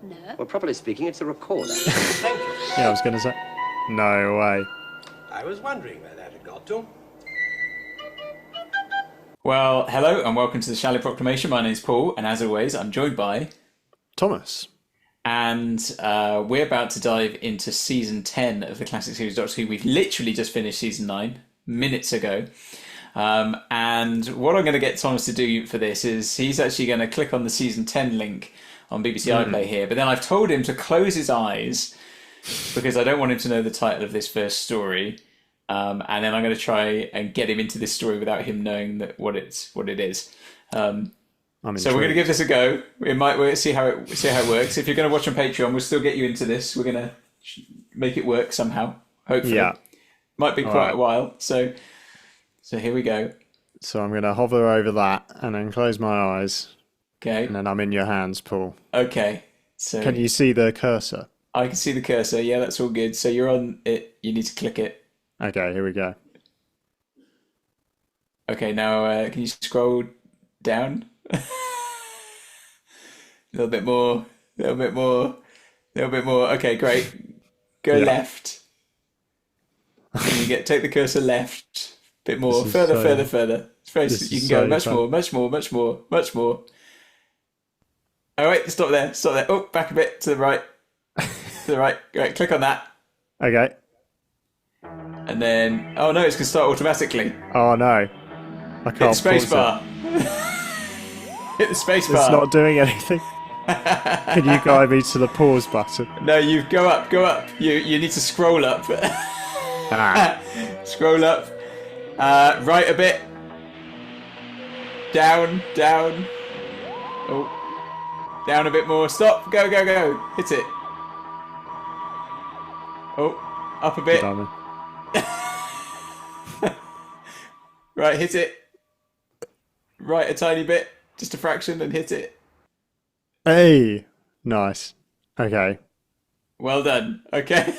No. Well, properly speaking, it's a recorder. Thank you. Yeah, I was going to say. No way. I was wondering where that had got to. Well, hello and welcome to the Shallow Proclamation. My name's Paul, and as always, I'm joined by... Thomas. And we're about to dive into Season 10 of the classic series Doctor Who. We've literally just finished Season 9 minutes ago. And what I'm going to get Thomas to do for this is he's actually going to click on the Season 10 link on BBC iPlayer here. But then I've told him to close his eyes because I don't want him to know the title of this first story. And then I'm going to try and get him into this story without him knowing that what it is. So we're going to give this a go. It might work, see how it works. If you're going to watch on Patreon, we'll still get you into this. We're going to make it work somehow. Hopefully, might be quite a while. So here we go. So I'm going to hover over that and then close my eyes. Okay. And then I'm in your hands, Paul. Okay. So can you see the cursor? I can see the cursor. Yeah, that's all good. So you're on it. You need to click it. Okay, here we go. Okay, now can you scroll down? A little bit more. Okay, great. Go left. Can you take the cursor left? Bit more. Further. It's very, you can go much more. All right, stop there. Oh, back a bit to the right. Right, click on that. Okay. And then, oh no, it's going to start automatically. Oh no. I can't. Hit the space bar. Hit the space bar. It's not doing anything. Can you guide me to the pause button? No, you go up. You need to scroll up. Scroll up. Right a bit. Down. Oh. Down a bit more. Stop. Go. Hit it. Oh. Up a bit. Right, hit it. Right a tiny bit. Just a fraction and hit it. Hey. Nice. Okay. Well done. Okay.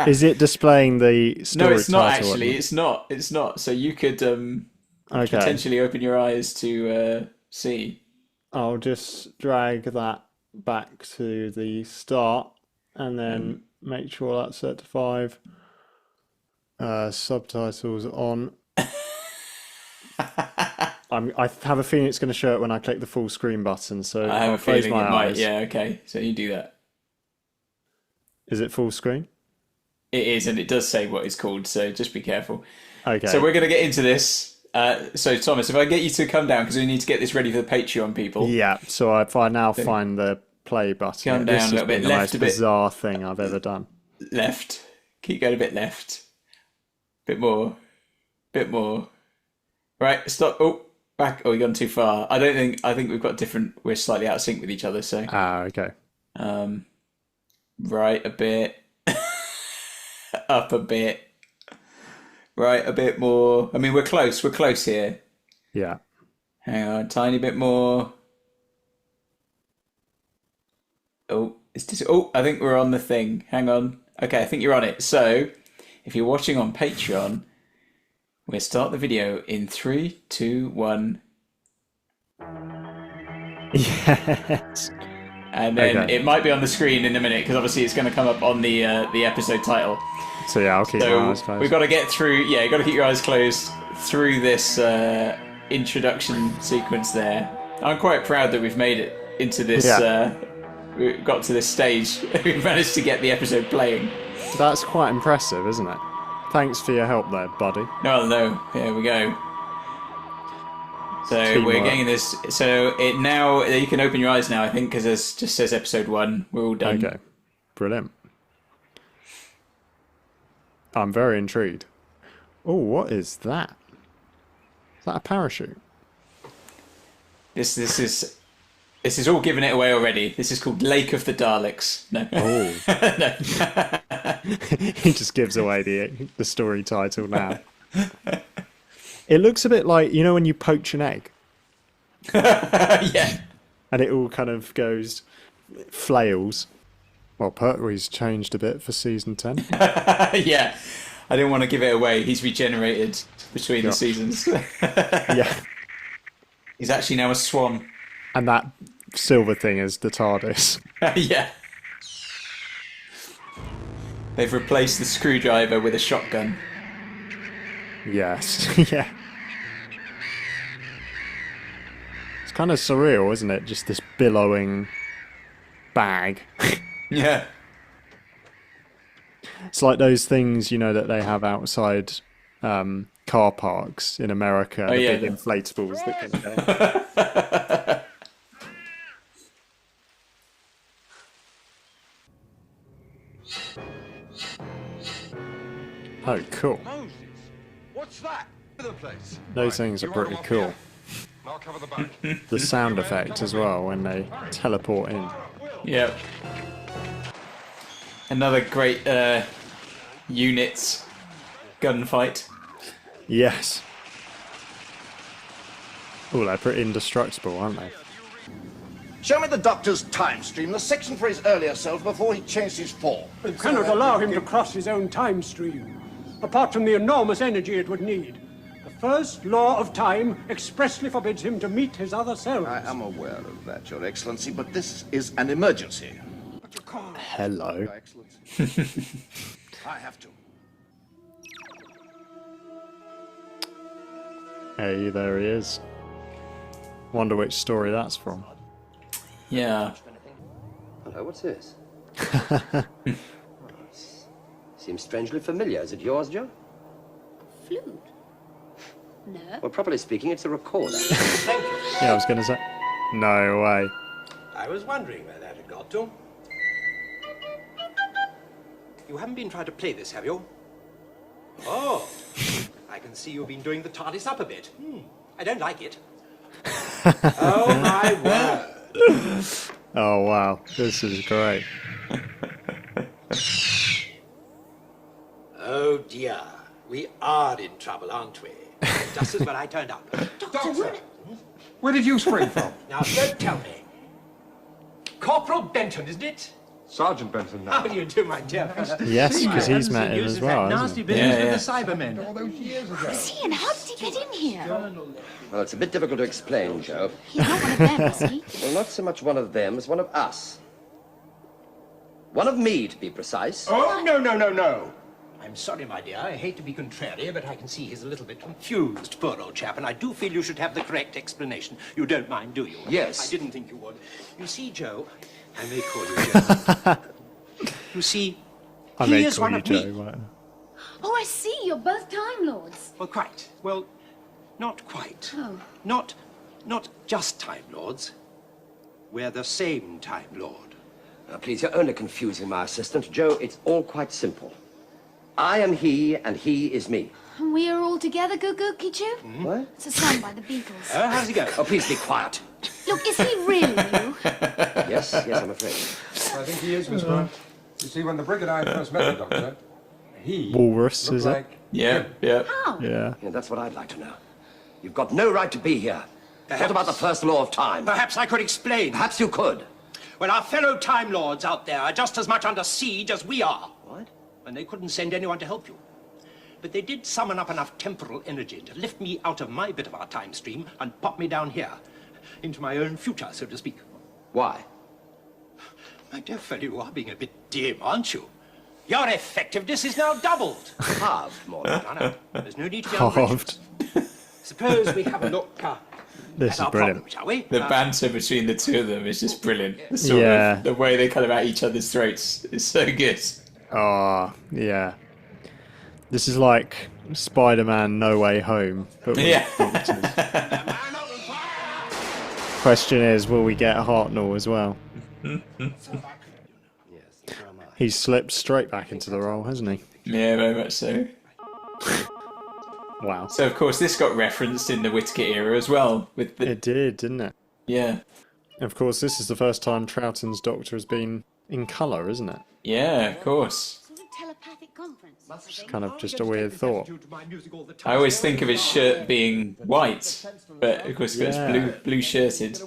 Is it displaying the story? No, it's not title actually. It's not. So you could potentially open your eyes to see. I'll just drag that back to the start and then make sure that's set to 5. Subtitles on. I have a feeling it's going to show it when I click the full screen button. So I have a feeling it my might. eyes. Yeah. Okay. So you do that. Is it full screen? It is, and it does say what it's called. So just be careful. Okay. So we're going to get into this. So Thomas, if I get you to come down because we need to get this ready for the Patreon people. Yeah. So if I now find the play button, come down a little bit left, the most bizarre thing I've ever done. Left. Keep going a bit left. Bit more. Right. Stop. Oh, back. Oh, you've gone too far. I think we've got different. We're slightly out of sync with each other. So. Okay. Right a bit. Up a bit. Right a bit more. I mean, we're close here. Yeah. Hang on, tiny bit more. Oh, I think we're on the thing. Hang on. Okay, I think you're on it. So, if you're watching on Patreon, we'll start the video in 3, 2, 1. Yes. And then it might be on the screen in a minute because obviously it's going to come up on the episode title. So yeah, I'll keep my eyes closed. We've got to get through. Yeah, you've got to keep your eyes closed through this introduction sequence there. I'm quite proud that we've made it into this. We got to this stage. We've managed to get the episode playing. That's quite impressive, isn't it? Thanks for your help there, buddy. No. Here we go. So Teamwork. we're getting this. So it now you can open your eyes now. I think because it just says episode 1. We're all done. Okay, brilliant. I'm very intrigued. Oh, what is that? Is that a parachute? This is all giving it away already. This is called Lake of the Daleks. No. Oh. No. He just gives away the story title now. It looks a bit like, you know, when you poach an egg? Yeah. And it all kind of goes, flails. Well, Pertwee's changed a bit for season 10. Yeah. I didn't want to give it away. He's regenerated between the seasons. Yeah. He's actually now a swan. And that silver thing as the TARDIS. Yeah. They've replaced the screwdriver with a shotgun. Yes, yeah. It's kind of surreal, isn't it? Just this billowing bag. Yeah. It's like those things, you know, that they have outside car parks in America. Oh, the yeah, big the- inflatables that can go. Oh, cool. Moses, what's that? The place. Those things are pretty cool. I'll cover the back. The sound effect as well when they teleport in. Yep. Another great units gunfight. Yes. Oh, they're pretty indestructible, aren't they? Show me the Doctor's time stream, the section for his earlier self before he changed his form. We cannot allow him to cross his own time stream, apart from the enormous energy it would need. The first law of time expressly forbids him to meet his other selves. I am aware of that, Your Excellency, but this is an emergency. Hello. Your Excellency. I have to. Hey, there he is. Wonder which story that's from. Yeah. Hello, what's this? Seems strangely familiar. Is it yours, Joe? Flute? No. Well, properly speaking, it's a recorder. Thank you. Yeah, I was going to say. No way. I was wondering where that had got to. You haven't been trying to play this, have you? Oh, I can see you've been doing the TARDIS up a bit. I don't like it. Oh, my word. Oh, wow. This is great. Oh, dear. We are in trouble, aren't we? Just as when I turned up. Doctor, where did you spring from? Now, don't tell me. Corporal Benton, isn't it? Sergeant Benson now. How do you do, my dear fellow? Yes, because he's met him as well, hasn't he? business with the Cybermen. All those years ago. Is he, and how did he get in here? Well, it's a bit difficult to explain, Joe. He's not one of them, is he? Well, not so much one of them as one of us. One of me, to be precise. Oh, no. I'm sorry, my dear. I hate to be contrary, but I can see he's a little bit confused, poor old chap, and I do feel you should have the correct explanation. You don't mind, do you? Yes. I didn't think you would. You see, Joe, I may call you Joe. You see, I he may is call one you of Joe. me. Whatever. Oh, I see. You're both Time Lords. Well, quite. Well, not quite. Oh. Not just Time Lords. We're the same Time Lord. Now, please, you're only confusing my assistant. Joe, it's all quite simple. I am he, and he is me. And we are all together, Caricature? What? It's a song by the Beatles. Oh, how's he go? Oh, please be quiet. Look, is he really you? Yes, I'm afraid. I think he is, Miss Grant. You see, when the Brigadier first met the Doctor, he Walrus, looked is it? like Yeah. Yeah. How? Yeah. Yeah, that's what I'd like to know. You've got no right to be here. What about the first law of time? Perhaps I could explain. Perhaps you could. Well, our fellow Time Lords out there are just as much under siege as we are. What? And they couldn't send anyone to help you. But they did summon up enough temporal energy to lift me out of my bit of our time stream and pop me down here, into my own future, so to speak. Why? My dear fellow, you are being a bit dim, aren't you? Your effectiveness is now doubled. Halved, more than. No, no, there's no need to be outrageous. Halved. Suppose we have a look This at is our brilliant. problem, shall we? The banter between the two of them is just brilliant. The sort Yeah. of, the way they cut about each other's throats is so good. Oh, yeah. This is like Spider-Man No Way Home. But with Yeah. doctors. Question is, will we get Hartnell as well? He's slipped straight back into the role, hasn't he? Yeah, very much so. Wow. So, of course, this got referenced in the Whittaker era as well. With the It did, didn't it? Yeah. Of course, this is the first time Troughton's Doctor has been in colour, isn't it? Yeah, of course. Sort of telepathic conference. It's kind of just a weird thought. I always think of his shirt being white, but of course it's Yeah. blue shirted.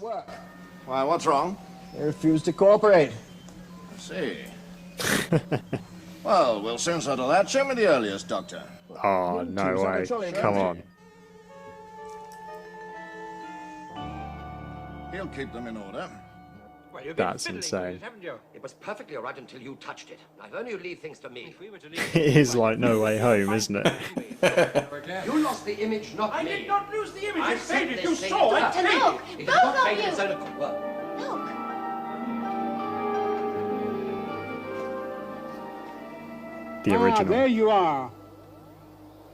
Why, what's wrong? They refuse to cooperate. I see. Well, we'll soon settle that. Show me the earliest, Doctor. Oh, no way. Come on. He'll keep them in order. Well, you've been That's fiddling with insane. it, haven't you? It was perfectly all right until you touched it. If only you leave things to me. If we were to leave It is like No Way Home, isn't it? You lost the image, not I me. did not lose the image. I It said faded. this You thing saw is it. not Faded. Look, It is both not of made in you. its own accord. Well, Look. The Ah, original. there you are.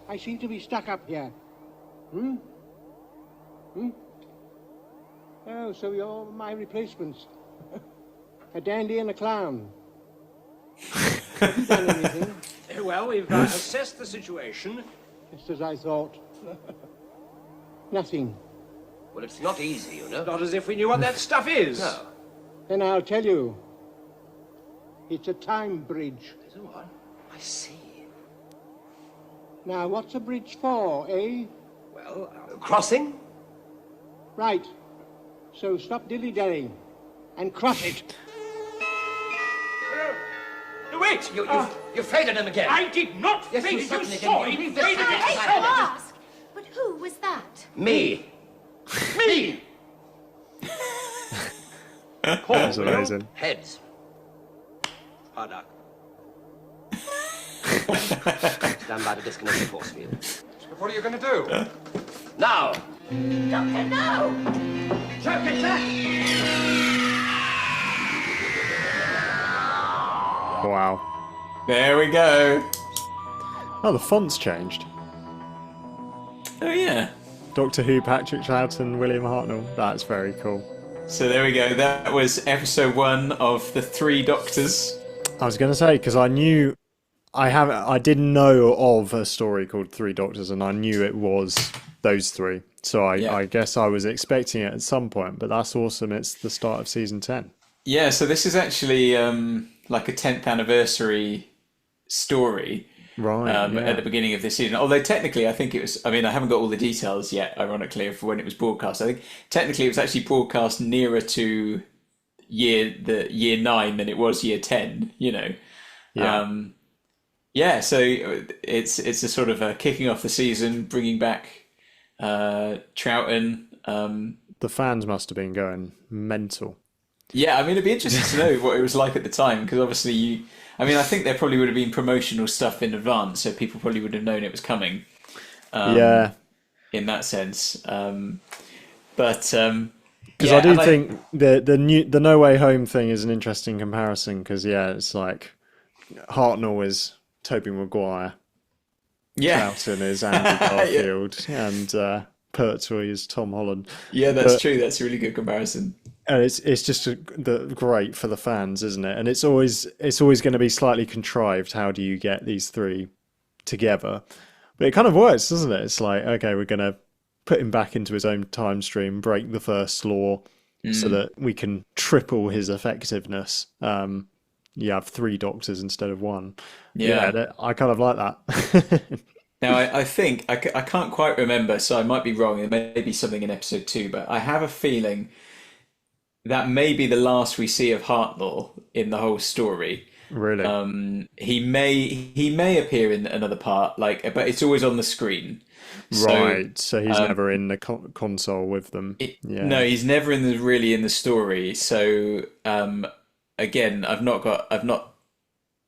I seem to be stuck up here. Hmm? Hmm? Oh, so you're my replacements. A dandy and a clown. Have you done anything? Well, we've assessed the situation. Just as I thought. Nothing. well, it's not easy, you know. Not as if we knew what that stuff is. No. Then I'll tell you. It's a time bridge. Is it what? I see. Now, what's a bridge for, eh? Well, crossing? Right. So stop dilly-dallying and cross it. No, wait! You faded him again. I did not Yes, fade you it. You certainly saw did. it. You You leave this faded to it. me. I shall ask. But who was that? Me. Me! That's amazing. Heads. Hard luck. Stand by to disconnect the force field. What are you going to do? Now! Doctor, no! Choke it back! Wow. There we go. Oh, the font's changed. Oh yeah. Doctor Who, Patrick Troughton, William Hartnell. That's very cool. So there we go. That was episode 1 of the 3 Doctors. I was going to say, because I knew... I didn't know of a story called Three Doctors, and I knew it was those 3. So I guess I was expecting it at some point, but that's awesome. It's the start of season 10. Yeah, so this is actually like a 10th anniversary story. Right. At the beginning of this season. Although technically, I think it was, I mean, I haven't got all the details yet, ironically, of when it was broadcast. I think technically it was actually broadcast nearer to year 9 than it was year 10, you know. Yeah. So it's a sort of a kicking off the season, bringing back Troughton. The fans must have been going mental. Yeah, I mean, it'd be interesting to know what it was like at the time, because obviously I think there probably would have been promotional stuff in advance, so people probably would have known it was coming. Yeah. In that sense. Because I do think the No Way Home thing is an interesting comparison, because, it's like Hartnell is Tobey Maguire. Yeah. Troughton is Andy Garfield. And Pertwee is Tom Holland. Yeah, that's true. That's a really good comparison. And it's just great for the fans, isn't it? And it's always going to be slightly contrived. How do you get these 3 together? But it kind of works, doesn't it? It's like, okay, we're going to put him back into his own time stream, break the first law, so that we can triple his effectiveness. You have 3 doctors instead of 1. Yeah. I kind of like that. Now, I think, I can't quite remember, so I might be wrong. There may be something in episode 2, but I have a feeling that may be the last we see of Hartnell in the whole story. Really? He may appear in another part, but it's always on the screen. Right. So he's never in the console with them. No, he's never really in the story. So again, I've not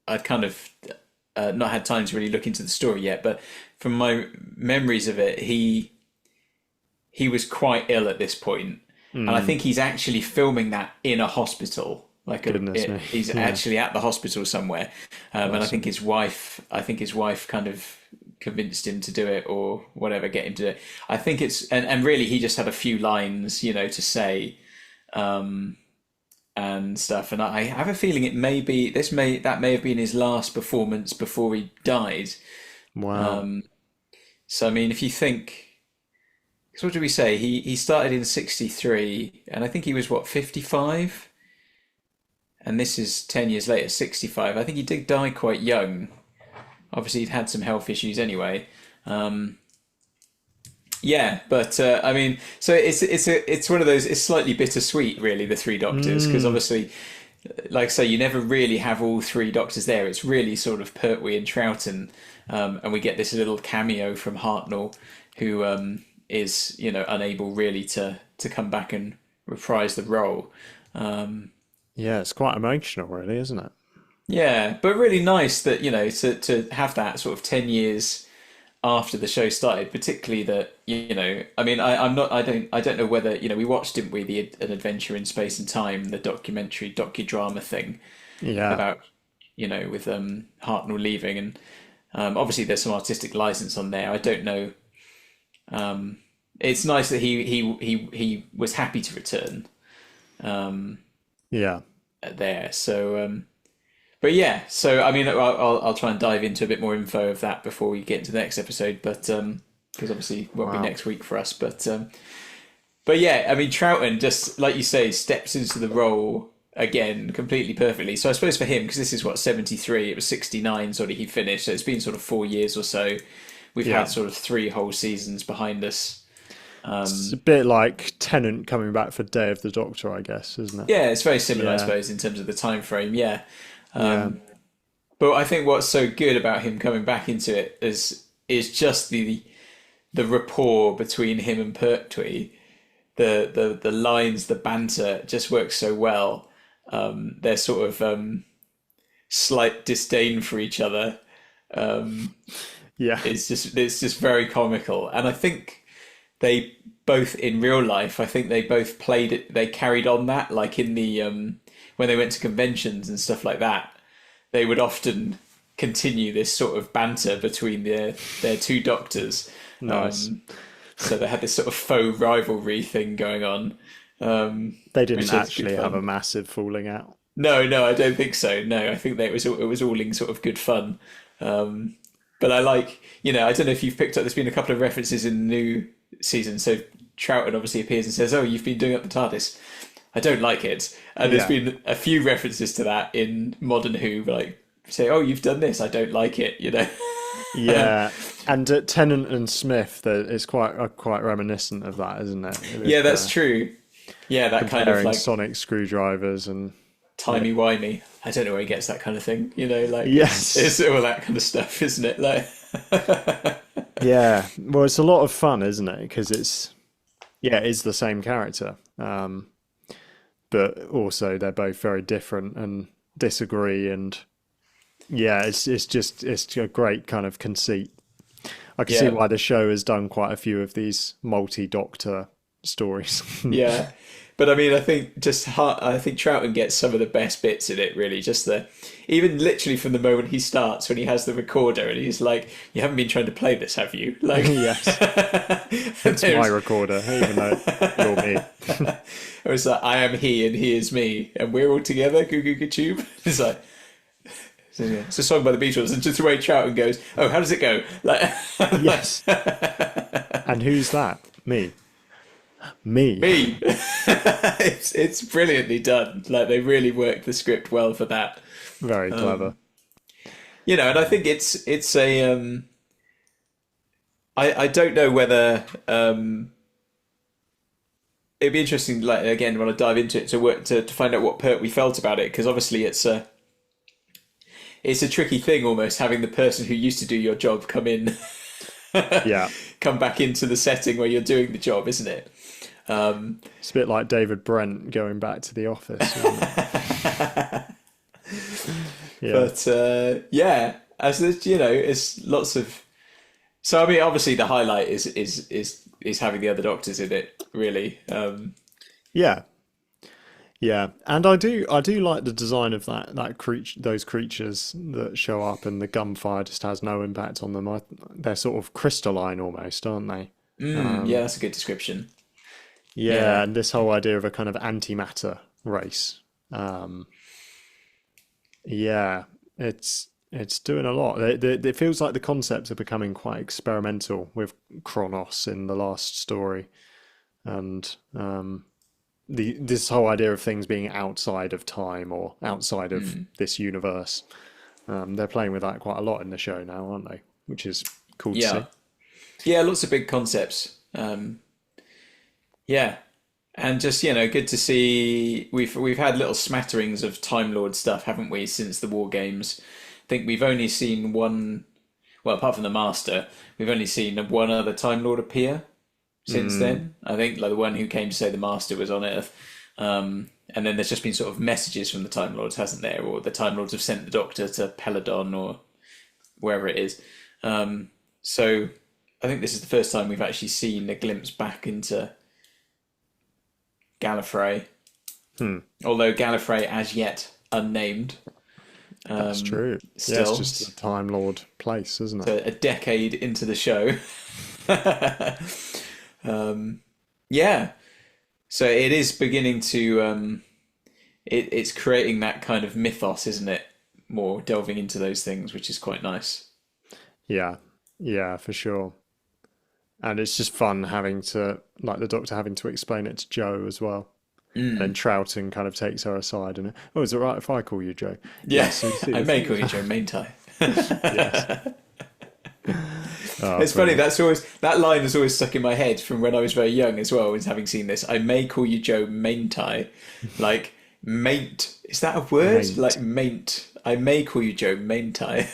had time to really look into the story yet. But from my memories of it, he was quite ill at this point. And I think he's actually filming that in a hospital. He's actually at the hospital somewhere. And I think his wife kind of convinced him to do it, or whatever, get him to do it. I think it's, and really he just had a few lines, to say, and stuff. And I have a feeling that may have been his last performance before he died. Wow. So, I mean, if you think, so what did we say? He started in 63, and I think he was, 55? And this is 10 years later, 65. I think he did die quite young. Obviously, he'd had some health issues anyway. I mean, so it's one of those, it's slightly bittersweet, really, the 3 Doctors, because obviously, like I say, you never really have all 3 Doctors there. It's really sort of Pertwee and Troughton, and we get this little cameo from Hartnell, who is unable really to come back and reprise the role. Yeah, it's quite emotional, really, isn't it? Yeah, but really nice that, to have that sort of 10 years after the show started, particularly that, I mean, I don't know whether, we watched, didn't we, An Adventure in Space and Time, the docudrama thing Yeah. about, with Hartnell leaving, and obviously there's some artistic license on there. I don't know. It's nice that he was happy to return. Yeah. There, so but yeah, so I mean, I'll try and dive into a bit more info of that before we get into the next episode, but because obviously it won't be next week for us, but yeah, I mean, Troughton, just like you say, steps into the role again completely perfectly. So I suppose for him, because this is what, 73, it was 69 sort of he finished, so it's been sort of 4 years or so. We've had sort of 3 whole seasons behind us. It's a bit like Tennant coming back for Day of the Doctor, I guess, isn't it? Yeah, it's very similar, I suppose, in terms of the time frame. Yeah. But I think what's so good about him coming back into it is just the rapport between him and Pertwee. The lines, the banter just works so well. Their sort of slight disdain for each other. It's just very comical, and I think they both in real life, I think they both played it. They carried on that, like in the when they went to conventions and stuff like that. They would often continue this sort of banter between their 2 doctors. Nice. So they had this sort of faux rivalry thing going on. They didn't actually have a massive falling out. No, I don't think so. No, I think it was all in sort of good fun. But I like, I don't know if you've picked up. There's been a couple of references in the new season. So Troughton obviously appears and says, "Oh, you've been doing up the TARDIS. I don't like it." And there's been a few references to that in Modern Who, like say, "Oh, you've done this. I don't like it." Yeah, and Tennant and Smith, it's quite reminiscent of that, isn't it? Yeah, that's true. Yeah, that kind of like sonic screwdrivers and timey-wimey. I don't know where he gets that kind of thing. Yes, it's all that kind of stuff, isn't it? Like, yeah. Well, it's a lot of fun, isn't it? Because it's the same character. But also they're both very different and disagree, and it's a great kind of conceit. I can see why the show has done quite a few of these multi-doctor stories. Yeah, but I mean, I think Troughton gets some of the best bits in it. Really, just even literally from the moment he starts, when he has the recorder and he's like, "You haven't been trying to play this, have you?" Like, yes, it's my recorder, even though you're me. It was like, "I am he and he is me, and we're all together." Goo goo goo tube. It's like, it's a song by the Beatles, and just the way Troughton goes, "Oh, how does it go?" Like, yes. And who's that? Me. It's brilliantly done. Like, they really worked the script well for that. Very clever. And I think it's a I don't know whether it'd be interesting, like, again, when I dive into it, to find out what Pertwee felt about it, because obviously it's a tricky thing, almost, having the person who used to do your job come in, come back into the setting where you're doing the job, isn't it? It's a bit like David Brent going back to the office. But as it's lots of. So I mean, obviously the highlight is having the other doctors in it, really. Yeah, and I do like the design of those creatures that show up, and the gunfire just has no impact on them. They're sort of crystalline almost, aren't they? Yeah, that's a good description. Yeah, and this whole idea of a kind of antimatter race. It's doing a lot. It feels like the concepts are becoming quite experimental with Kronos in the last story, and this whole idea of things being outside of time or outside of this universe. They're playing with that quite a lot in the show now, aren't they? Which is cool to see. Yeah, lots of big concepts. And just, good to see. We've had little smatterings of Time Lord stuff, haven't we, since the War Games? I think we've only seen one. Well, apart from the Master, we've only seen one other Time Lord appear since then. I think, like, the one who came to say the Master was on Earth. And then there's just been sort of messages from the Time Lords, hasn't there? Or the Time Lords have sent the Doctor to Peladon or wherever it is. So I think this is the first time we've actually seen a glimpse back into Gallifrey. Although Gallifrey, as yet, unnamed. That's true. Still. Yeah, it's just a Time Lord place, isn't it? So a decade into the show. Yeah. So it is beginning to... it's creating that kind of mythos, isn't it? More delving into those things, which is quite nice. Yeah, for sure. And it's just fun having to, like the Doctor having to explain it to Joe as well. And Troughton kind of takes her aside and, oh, is it right if I call you Joe? Yes, I may call you Joe Maintie. Yes. It's funny, that line has always stuck in my head from when I was very young as well, as having seen this. I may call you Joe Maintie. Like, mate. Is that a word? Mate. Like, mate. I may call you Joe Maintie.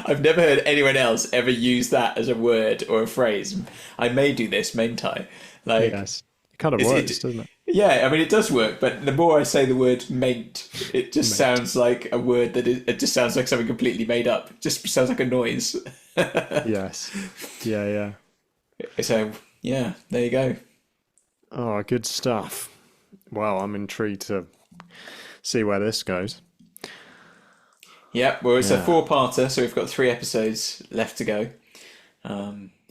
I've never heard anyone else ever use that as a word or a phrase. I may do this, Maintie. Like, yes. It kind of works, doesn't it? Yeah, I mean, it does work, but the more I say the word mate, it just sounds like a word it just sounds like something completely made up. It just sounds like a noise. Yes. Yeah. So, yeah, there you go. Oh, good stuff. Well, I'm intrigued to see where this goes. Yeah, well, it's a 4-parter, so we've got 3 episodes left to go.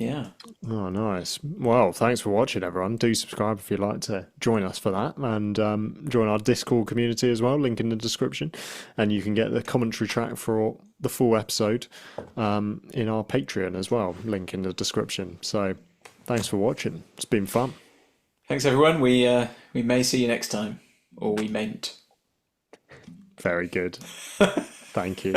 Yeah. Oh, nice. Well, thanks for watching, everyone. Do subscribe if you'd like to join us for that, and join our Discord community as well, link in the description. And you can get the commentary track for the full episode in our Patreon as well, link in the description. So thanks for watching. It's been fun. Thanks, everyone. We may see you next time, or we mayn't. Very good. Thank you.